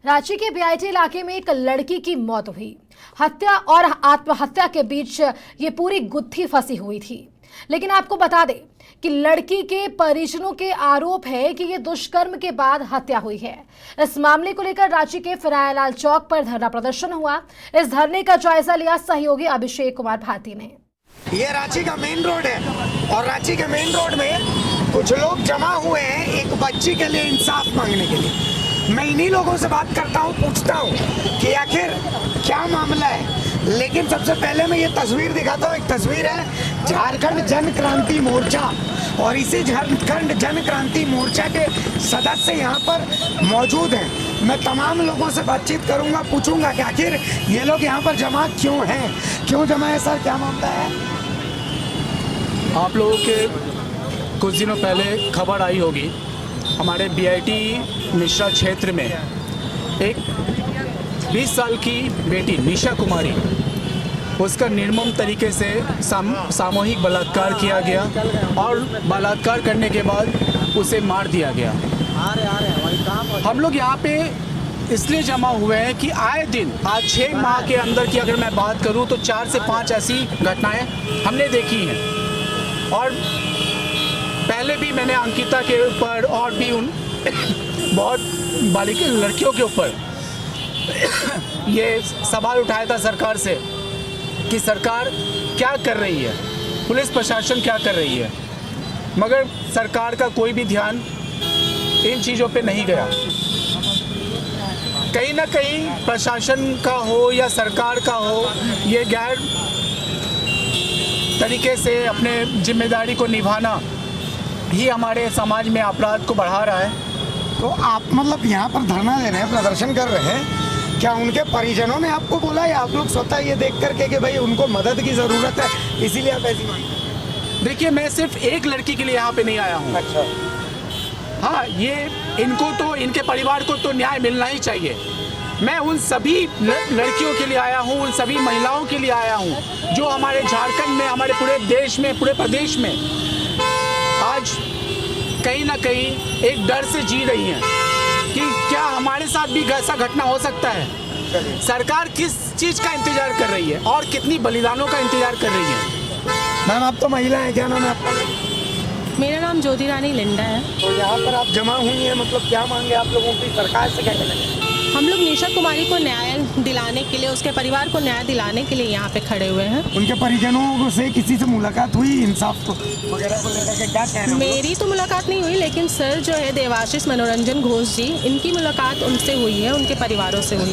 रांची के बीआईटी इलाके में एक लड़की की मौत हुई। हत्या और आत्महत्या के बीच ये पूरी गुत्थी फंसी हुई थी। लेकिन आपको बता दें कि लड़की के परिजनों के आरोप है कि ये दुष्कर्म के बाद हत्या हुई है। इस मामले को लेकर रांची के फिरायलाल चौक पर धरना प्रदर्शन हुआ। इस धरने का जायजा लिया सहयोगी अभिषेक कुमार भारती ने। ये रांची का मेन रोड है और रांची के मेन रोड में कुछ लोग जमा हुए हैं एक बच्ची के लिए इंसाफ मांगने के लिए। मैं इन्हीं लोगों से बात करता हूँ, पूछता हूँ कि आखिर क्या मामला है। लेकिन सबसे पहले मैं ये तस्वीर दिखाता हूँ। एक तस्वीर है झारखंड जन क्रांति मोर्चा और इसी झारखंड जन क्रांति मोर्चा के सदस्य यहाँ पर मौजूद हैं। मैं तमाम लोगों से बातचीत करूँगा, पूछूंगा कि आखिर ये लोग यहाँ पर जमा क्यों हैं, क्यों जमा है सर, क्या मामला है। आप लोगों के कुछ दिनों पहले खबर आई होगी, हमारे बीआईटी मिश्रा क्षेत्र में एक 20 साल की बेटी निशा कुमारी, उसका निर्मम तरीके से सामूहिक बलात्कार किया गया और बलात्कार करने के बाद उसे मार दिया गया। हम लोग यहाँ पे इसलिए जमा हुए हैं कि आए दिन आज 6 माह के अंदर की अगर मैं बात करूँ तो 4 से 5 ऐसी घटनाएं हमने देखी हैं। और पहले भी मैंने अंकिता के ऊपर और भी उन बहुत बालिका लड़कियों के ऊपर ये सवाल उठाया था सरकार से कि सरकार क्या कर रही है, पुलिस प्रशासन क्या कर रही है, मगर सरकार का कोई भी ध्यान इन चीज़ों पे नहीं गया। कहीं ना कहीं प्रशासन का हो या सरकार का हो, ये गैर तरीके से अपने जिम्मेदारी को निभाना ही हमारे समाज में अपराध को बढ़ा रहा है। तो आप मतलब यहाँ पर धरना दे रहे हैं, प्रदर्शन कर रहे हैं, क्या उनके परिजनों ने आपको बोला या आप लोग स्वतः ये देख करके कि भाई उनको मदद की ज़रूरत है इसीलिए आप ऐसी मांग? देखिए, मैं सिर्फ एक लड़की के लिए यहाँ पे नहीं आया हूँ। अच्छा। हाँ, ये इनको तो, इनके परिवार को तो न्याय मिलना ही चाहिए। मैं उन सभी लड़कियों के लिए आया हूँ, उन सभी महिलाओं के लिए आया हूँ जो हमारे झारखंड में, हमारे पूरे देश में, पूरे प्रदेश में आज कहीं ना कहीं एक डर से जी रही हैं कि क्या हमारे साथ भी ऐसा घटना हो सकता है। सरकार किस चीज़ का इंतजार कर रही है और कितनी बलिदानों का इंतजार कर रही है। मैम, आप तो महिला हैं, क्या नाम है आपका? मेरा नाम ज्योति रानी लिंडा है। तो यहाँ पर आप जमा हुई हैं, मतलब क्या मांगे आप लोगों की सरकार से, क्या कहना? हम लोग निशा कुमारी को न्याय दिलाने के लिए, उसके परिवार को न्याय दिलाने के लिए यहाँ पे खड़े हुए हैं। उनके परिजनों से किसी से मुलाकात हुई इंसाफ को वगैरह को लेकर के, क्या कह रहे हैं? मेरी तो मुलाकात नहीं हुई, लेकिन सर जो है देवाशीष मनोरंजन घोष जी, इनकी मुलाकात उनसे हुई है, उनके परिवारों से हुई।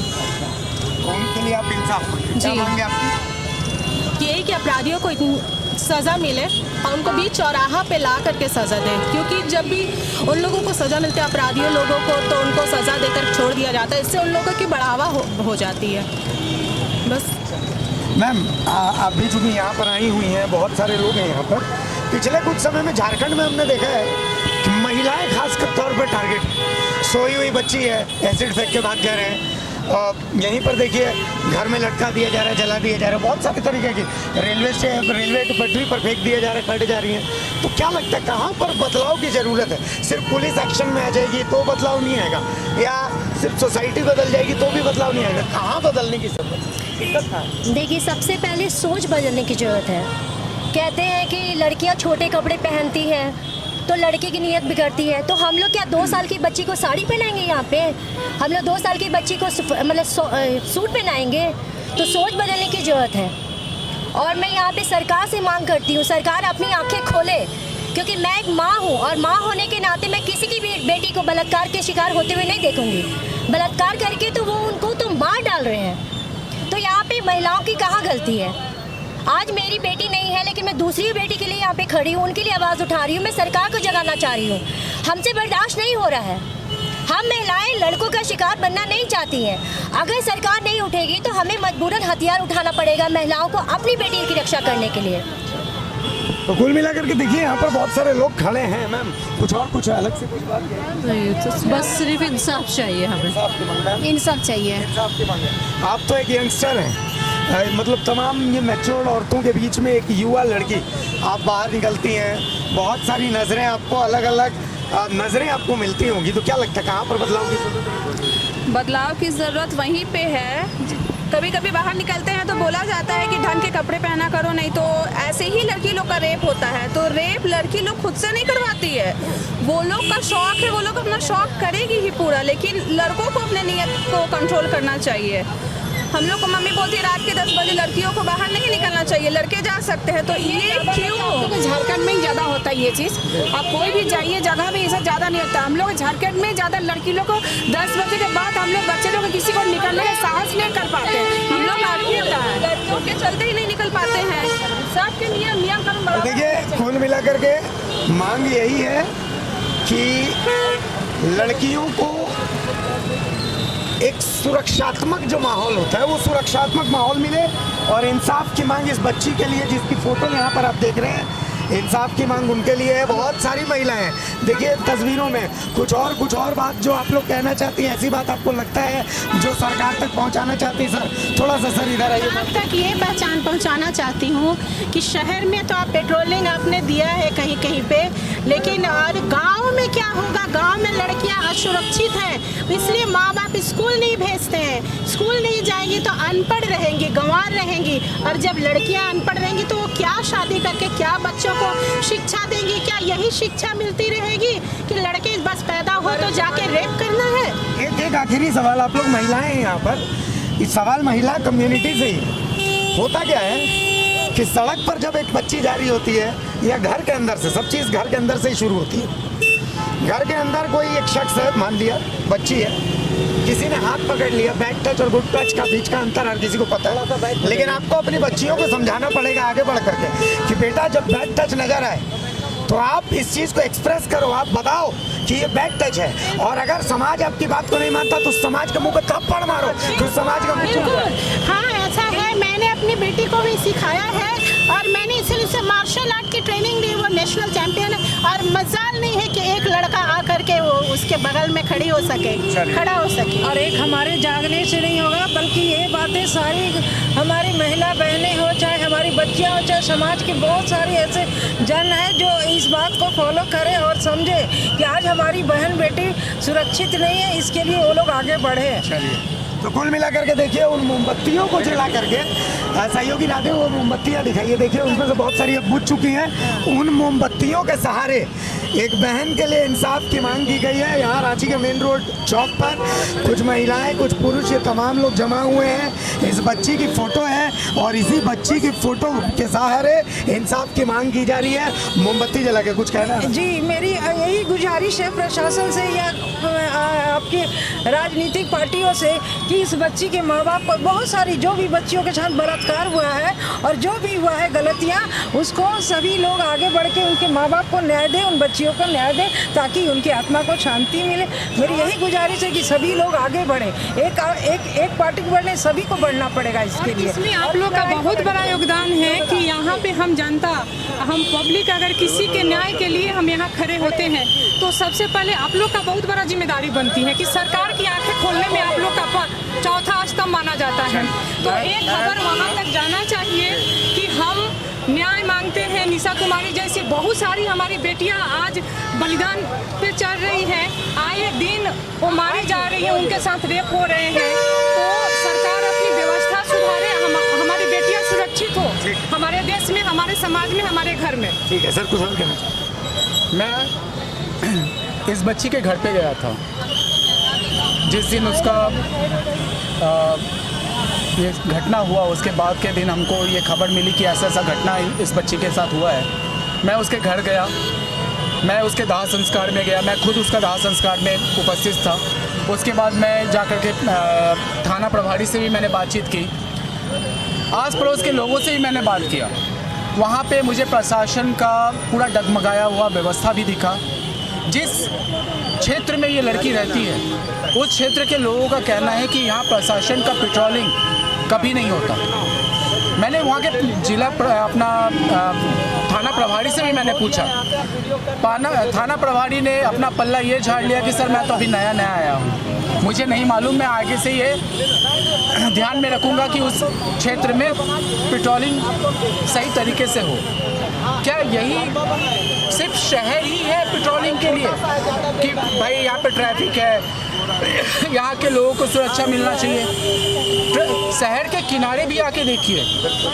उनके लिए आप इंसाफ मांगे, क्या मांगे आपकी? ये कि अपराधियों को सज़ा मिले और उनको बीच चौराहा पे ला करके सज़ा दें, क्योंकि जब भी उन लोगों को सज़ा मिलती है, अपराधियों लोगों को, तो उनको सज़ा देकर छोड़ दिया जाता है। इससे उन लोगों की बढ़ावा हो जाती है। बस मैम, आप भी चूँकि यहाँ पर आई हुई हैं, बहुत सारे लोग हैं यहाँ पर। पिछले कुछ समय में झारखंड में हमने देखा है कि महिलाएं खास तौर पर टारगेट, सोई हुई बच्ची है, एसिड फेंक के भाग जा रहे हैं, यहीं पर देखिए घर में लटका दिया जा रहा है, जला दिया जा रहा है, बहुत सारे तरीके की, रेलवे की पटरी पर फेंक दिया जा रहा है, कट जा रही है। तो क्या लगता है कहाँ पर बदलाव की ज़रूरत है? सिर्फ पुलिस एक्शन में आ जाएगी तो बदलाव नहीं आएगा, या सिर्फ सोसाइटी बदल जाएगी तो भी बदलाव नहीं आएगा? कहाँ बदलने की जरूरत है? देखिए, सबसे पहले सोच बदलने की ज़रूरत है। कहते हैं कि लड़कियाँ छोटे कपड़े पहनती हैं तो लड़के की नीयत बिगड़ती है। तो हम लोग क्या 2 साल की बच्ची को साड़ी पहनाएंगे? यहाँ पे हम लोग 2 साल की बच्ची को मतलब सूट पहनाएंगे? तो सोच बदलने की ज़रूरत है। और मैं यहाँ पे सरकार से मांग करती हूँ, सरकार अपनी आंखें खोले, क्योंकि मैं एक माँ हूँ और माँ होने के नाते मैं किसी की भी बेटी को बलात्कार के शिकार होते हुए नहीं देखूँगी। बलात्कार करके तो वो उनको तो मार डाल रहे हैं। तो यहाँ पे महिलाओं की कहाँ गलती है? आज मेरी बेटी नहीं है, लेकिन मैं दूसरी बेटी के लिए यहाँ पे खड़ी हूँ, उनके लिए आवाज़ उठा रही हूँ। मैं सरकार को जगाना चाह रही हूँ, हमसे बर्दाश्त नहीं हो रहा है। हम महिलाएं लड़कों का शिकार बनना नहीं चाहती हैं। अगर सरकार नहीं उठेगी तो हमें मजबूरन हथियार उठाना पड़ेगा महिलाओं को अपनी बेटी की रक्षा करने के लिए। तो कुल मिलाकर के देखिए यहाँ पर बहुत सारे लोग खड़े हैं। मैम, कुछ अलग से कुछ बात नहीं, तो बस सिर्फ इंसाफ चाहिए हमें, इंसाफ चाहिए। इंसाफ की मांग है। आप तो एक यंगस्टर हैं, मतलब तमाम ये मैच्योर औरतों के बीच में एक युवा लड़की, आप बाहर निकलती हैं, बहुत सारी नज़रें आपको, अलग अलग नज़रें आपको मिलती होंगी, तो क्या लगता है कहाँ पर बदलाव की जरूरत है? बदलाव की ज़रूरत वहीं पे है। कभी कभी बाहर निकलते हैं तो बोला जाता है कि ढंग के कपड़े पहना करो, नहीं तो ऐसे ही लड़की लोग का रेप होता है। तो रेप लड़की लोग खुद से नहीं करवाती है, वो लोग का शौक है, वो लोग अपना शौक करेगी ही पूरा, लेकिन लड़कों को अपने नियत को कंट्रोल करना चाहिए। हम लोग को मम्मी बोलती है रात के 10 बजे लड़कियों को बाहर नहीं निकलना चाहिए, लड़के जा सकते हैं। तो ये क्यों? झारखंड में ही ज़्यादा होता है ये चीज़। आप कोई भी जाइए जगह में ऐसा ज़्यादा नहीं होता। हम लोग झारखंड में ज़्यादा लड़की लोग को 10 बजे के बाद हम लोग बच्चे लोग किसी को निकलने का साहस नहीं कर पाते हैं। हम लोग लड़कियों के चलते ही नहीं निकल पाते हैं। सबके नियम कानून। देखिए, कुल मिलाकर के मांग यही है कि लड़कियों को एक सुरक्षात्मक जो माहौल होता है वो सुरक्षात्मक माहौल मिले, और इंसाफ की मांग इस बच्ची के लिए जिसकी फोटो यहाँ पर आप देख रहे हैं, इंसाफ की मांग उनके लिए है। बहुत सारी महिलाएं देखिए तस्वीरों में कुछ और बात जो आप लोग कहना चाहती हैं, ऐसी बात आपको लगता है जो सरकार तक पहुंचाना चाहती है? सर थोड़ा सा सर इधर आइए। आप तक ये पहचान पहुंचाना चाहती हूँ कि शहर में तो आप पेट्रोलिंग आपने दिया है कहीं कहीं पे, लेकिन और गांव में क्या होगा? गांव में लड़कियां असुरक्षित हैं, इसलिए माँ बाप स्कूल नहीं भेजते हैं। स्कूल नहीं जाएंगी तो अनपढ़ रहेंगी, गंवार रहेंगी, और जब लड़कियां अनपढ़ रहेंगी तो वो क्या शादी करके क्या बच्चों को शिक्षा देंगी? क्या यही शिक्षा मिलती रहेगी कि लड़के बस पैदा हो तो जाके रेप करना है? एक आखिरी सवाल, आप लोग महिलाएं हैं यहाँ पर, इस सवाल महिला कम्युनिटी से ही होता क्या है कि सड़क पर जब एक बच्ची जा रही होती है या घर के अंदर से, सब चीज़ घर के अंदर से ही शुरू होती है। घर के अंदर कोई एक शख्स है, मान लिया बच्ची है, किसी ने हाथ पकड़ लिया, बैक टच और गुड टच का बीच का अंतर हर किसी को पता है, लेकिन आपको अपनी बच्चियों को समझाना पड़ेगा आगे बढ़ करके कि बेटा जब बैक टच नजर आए तो आप इस चीज़ को एक्सप्रेस करो, आप बताओ कि ये बैक टच है, और अगर समाज आपकी बात को नहीं मानता तो समाज के मुंह पे थप्पड़ मारो, तो समाज का मुंह। हाँ ऐसा है, मैंने अपनी बेटी को भी सिखाया है, और मैंने इसलिए उसे मार्शल आर्ट की ट्रेनिंग दी, वो नेशनल चैंपियन है, और मजाल नहीं है कि एक लड़का आकर के वो उसके बगल में खड़ा हो सके। और एक हमारे जागने से नहीं होगा, बल्कि ये बातें सारी हमारी महिला बहनें हो, चाहे हमारी बच्चियां हो, चाहे समाज के बहुत सारे ऐसे जन हैं जो इस बात को फॉलो करें और समझे कि आज हमारी बहन बेटी सुरक्षित नहीं है, इसके लिए वो लोग आगे बढ़े। तो कुल मिला करके देखिए उन मोमबत्तियों को जला करके, सहयोगी राधे वो मोमबत्तियाँ दिखाइए, देखिए उसमें से बहुत सारी अब बुझ चुकी हैं। उन मोमबत्तियों के सहारे एक बहन के लिए इंसाफ की मांग की गई है। यहाँ रांची के मेन रोड चौक पर कुछ महिलाएं, कुछ पुरुष, ये तमाम लोग जमा हुए हैं। इस बच्ची की फ़ोटो है और इसी बच्ची की फ़ोटो के सहारे इंसाफ की मांग की जा रही है। मोमबत्ती जला के कुछ कहना है? जी, मेरी यही गुजारिश है प्रशासन से या आपके राजनीतिक पार्टियों से कि इस बच्ची के माँ बाप को, बहुत सारी जो भी बच्चियों के साथ बलात्कार हुआ है और जो भी हुआ है गलतियाँ, उसको सभी लोग आगे बढ़ के उनके माँ बाप को न्याय दें, उन बच्चियों को न्याय दें, ताकि उनकी आत्मा को शांति मिले। मेरी यही गुजारिश है कि सभी लोग आगे बढ़ें, एक पार्टी को बढ़ने, सभी को बढ़ना पड़ेगा इसके लिए। इसमें आप लोग का बहुत बड़ा योगदान है कि यहाँ पे हम जनता, हम पब्लिक अगर किसी के न्याय के लिए हम यहाँ खड़े होते हैं तो सबसे पहले आप लोग का बहुत बड़ा जिम्मेदारी बनती है कि सरकार की आंखें खोलने में आप लोग का चौथा स्तंभ माना जाता है। तो एक खबर वहाँ तक जाना चाहिए कि हम न्याय मांगते हैं। निशा कुमारी जैसी बहुत सारी हमारी बेटियां आज बलिदान पे चल रही हैं, आए दिन वो मारी जा रही हैं, उनके साथ रेप हो रहे हैं। तो सरकार अपनी व्यवस्था सुधारे, हमारी बेटियां सुरक्षित हो हमारे देश में, हमारे समाज में, हमारे घर में। ठीक है सर, कुछ और कहना चाहिए? मैं इस बच्ची के घर पे गया था जिस दिन उसका ये घटना हुआ। उसके बाद के दिन हमको ये खबर मिली कि ऐसा ऐसा घटना इस बच्ची के साथ हुआ है। मैं उसके घर गया, मैं उसके दाह संस्कार में गया, मैं खुद उसका दाह संस्कार में उपस्थित था। उसके बाद मैं जाकर के थाना प्रभारी से भी मैंने बातचीत की, आस पड़ोस के लोगों से भी मैंने बात किया। वहाँ पे मुझे प्रशासन का पूरा डगमगाया हुआ व्यवस्था भी दिखा। जिस क्षेत्र में ये लड़की रहती है उस क्षेत्र के लोगों का कहना है कि यहाँ प्रशासन का पेट्रोलिंग कभी नहीं होता। मैंने वहाँ के जिला थाना प्रभारी से भी मैंने पूछा, थाना प्रभारी ने अपना पल्ला ये झाड़ लिया कि सर मैं तो अभी नया आया हूँ, मुझे नहीं मालूम, मैं आगे से ये ध्यान में रखूँगा कि उस क्षेत्र में पेट्रोलिंग सही तरीके से हो। क्या यही सिर्फ शहर ही है पेट्रोलिंग के लिए कि भाई यहाँ पे ट्रैफिक है, यहाँ के लोगों को सुरक्षा मिलना चाहिए। शहर के किनारे भी आके देखिए,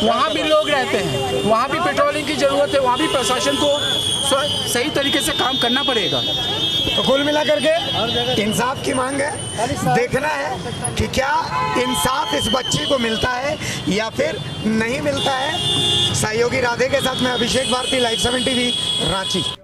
वहाँ भी लोग रहते हैं, वहाँ भी पेट्रोलिंग की ज़रूरत है, वहाँ भी प्रशासन को सही तरीके से काम करना पड़ेगा। तो कुल मिलाकर के इंसाफ की मांग है। देखना है कि क्या इंसाफ इस बच्ची को मिलता है या फिर नहीं मिलता है। सहयोगी राधे के साथ मैं अभिषेक भारती, लाइव 7 TV, रांची।